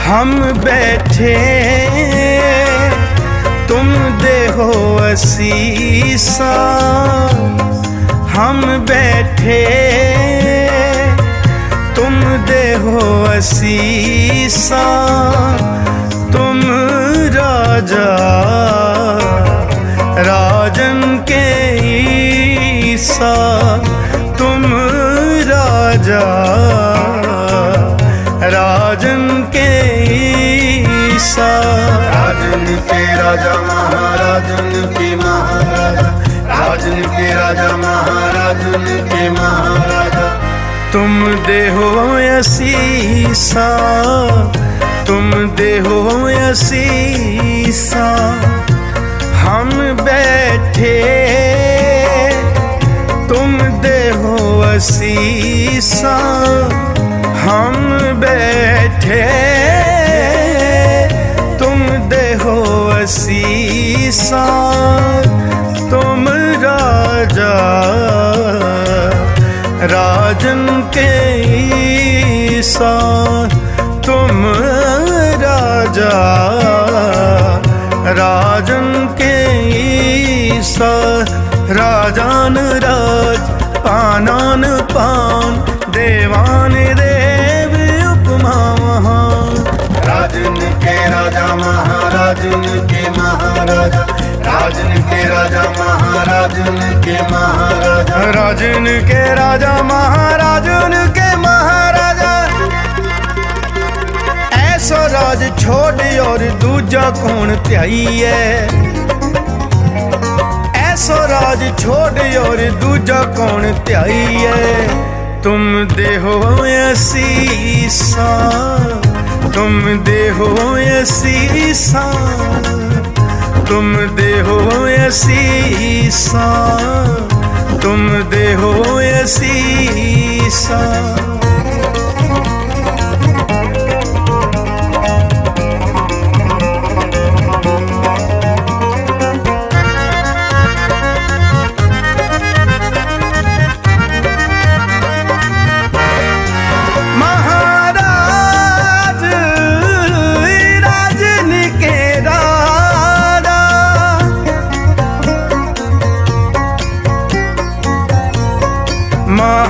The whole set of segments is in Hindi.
हम बैठे तुम देहो असीसा, हम बैठे तुम देहो असीसा, तुम राजा राजन के ईसा, तुम राजा राजन के ईसा। राजन के राजा महाराजन के महाराजा, राजन के राजा महाराजन के महाराजा, तुम देहो असीसा, तुम देहो असीसा। हम बैठे तुम देहो असीसा, हम बैठे तुम देहो असीसा, तुम राजा राजन के ईसा, तुम राजा राजन के ईसा। राजान राज पानान पान, देवान देव उपमा महान। राजन के राजा महाराजन के महाराजा, राजन के राजा महाराजन के महाराजा, राजन के राजा महाराजन के महाराजा। ऐसा राज छोड़ और दूजा कौन त्याइए, ऐसा राज छोड़ और दूजा कौन त्याइए। तुम देहो असीसा, तुम देहो असीसा, तुम देहो असीसा, तुम देहो असीसा।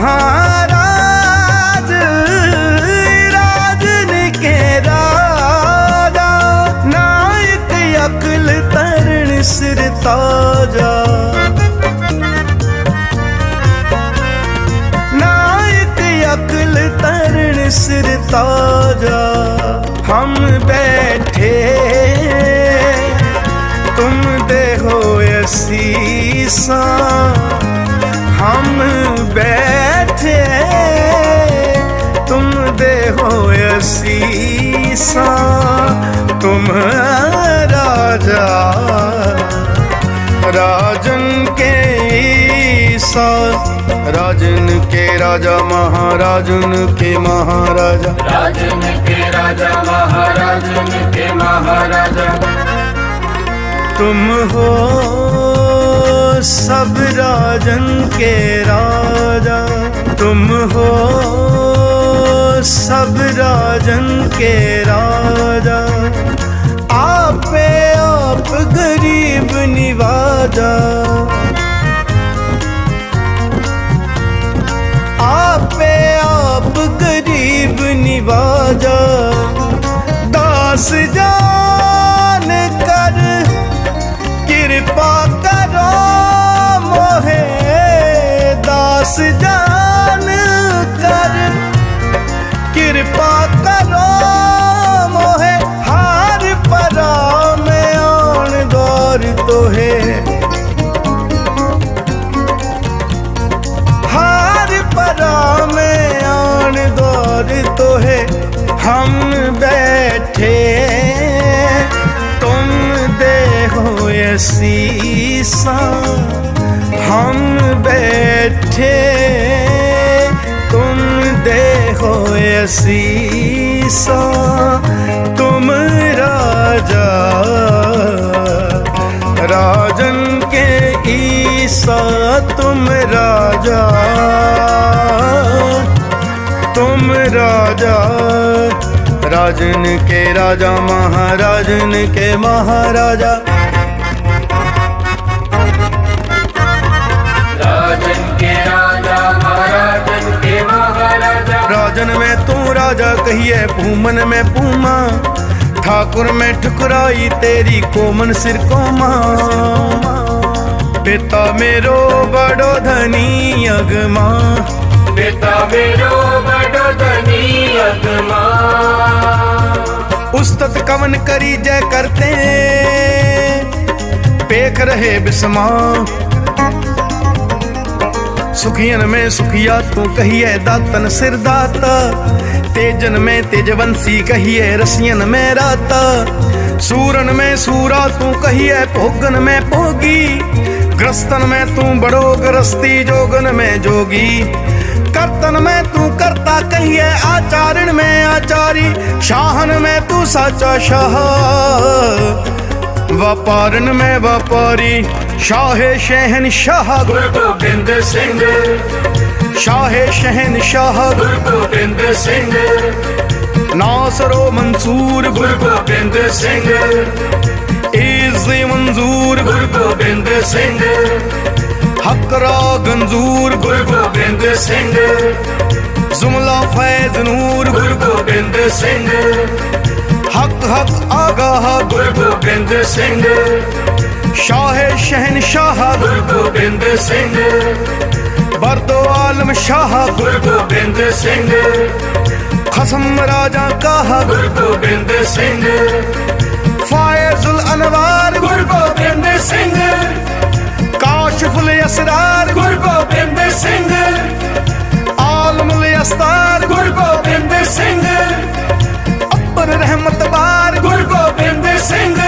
महाराज राजन के राजा, नायक अकल तरण सिर ताजा, नायक अकल तरण सिर ताजा। हम बैठे तुम देहो असीसा, हम बैठे तुम देहो असीसा, तुम राजा राजन के ईसा। राजन के राजा महाराजन के महाराजा, राजन के राजा महाराजन के महाराजा। तुम हो सब राजन के राजा, तुम हो सब राजन के राजा। आपे आप गरीब निवाजा, आपे आप गरीब निवाजा। दास जान कर कृपा करो मोहे, दास जान कर कृपा करो मोहे। हार परा में आन द्वार तो है, हार परा में आन द्वार तो है। हम बैठे तुम देहो असीसा, हम बैठे तुम देहो असीसा, तुम राजा राजन के ईसा, तुम राजा तुम राजा राजन के राजा महाराजन के महाराजा। राजन के राजा महाराजन के महाराजा। राजन में तू राजा कहिए पूमन में पूमा, ठाकुर में ठुकराई तेरी कोमन सिर कोमा। पिता मेरो बड़ो धनी अगमा, पिता मेरो बड़ो धनी अगमा। उस्तत कवन करी जय करते पेख रहे बिस्मा। सुखियन में सुखिया तू कहिए दातन सिर दाता, तेजन में तेजवंशी कहिए रसियन में राता। सूरन में सूरा तू कहिए भोगन में भोगी, ग्रस्तन में तू बड़ो ग्रस्ती जोगन में जोगी। कर्तन में तू करता कहिए आचारण में आचारी, शाहन में तू साचा शाह व्यापारन में व्यापारी। शाहे शहनशाह गुरु गोबिंद सिंह, शाहे शहनशाह गुरु गोबिंद सिंह। नासरो मंसूर गुरु गोबिंद सिंह, इज़्ज़ मंजूर गुरु गोबिंद सिंह। हकरा गंजूर गुरु गोबिंद सिंह, जुमला फैज नूर गुरु गोबिंद सिंह। हक हक आगाह गुरु गोबिंद सिंह, शाहे शहनशाह गुरु गोबिंद सिंह। बरदो आलम शाह गुरु गोबिंद सिंह, खसम राजा काहा गुरु गोबिंद सिंह। फायजुल अनवार गुरु गोबिंद सिंह, काशिफुल असरार गुरु गोबिंद सिंह। आलमुल अस्तार गुरु गोबिंद सिंह, अब्बर रहमत बार गुरु गोबिंद सिंह।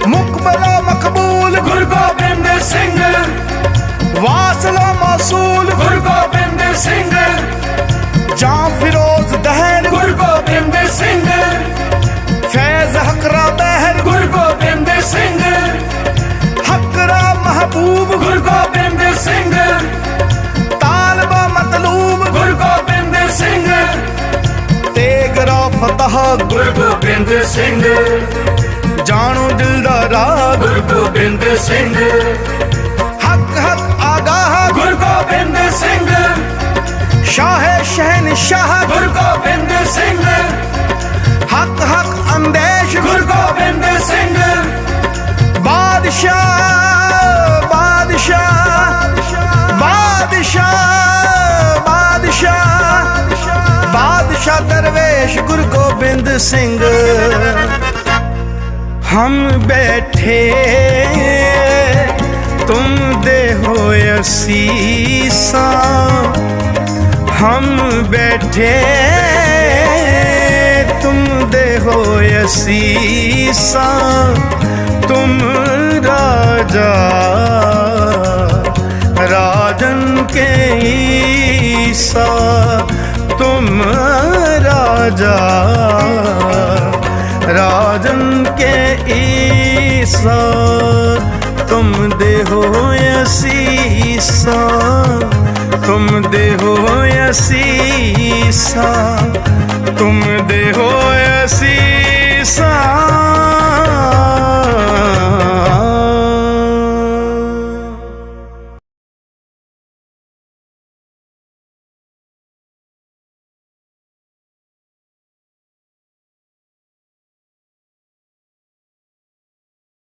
मुकबला मकबूल गुरु गोबिंद सिंह, वासला मासूल गुरु गोबिंद सिंह। जां फिरोज दहर गुरु गोबिंद सिंह, फैज हकरा बहर गुरु गोबिंद सिंह। हकरा महबूब गुरु गोबिंद सिंह, तालबा मतलूब गुरु गोबिंद सिंह। तेगरा फतह गुरु गोबिंद सिंह, जानो दिल दा राग गुरु गोबिंद सिंह। हक हक आगाह गुरु गोबिंद सिंह, शाहे शहनशाह गुरु गोबिंद सिंह। हक हक अंदेश गुरु गोबिंद सिंह, बादशाह बादशाह बादशाह बादशाह बादशाह दरवेश गुरु गोबिंद सिंह। हम बैठे तुम दे हो असीसा, हम बैठे तुम दे हो असीसा। तुम राजा राजन के ईसा, तुम राजा राजन के ईसा। तुम दे हो असीसा, तुम दे हो असीसा, तुम दे हो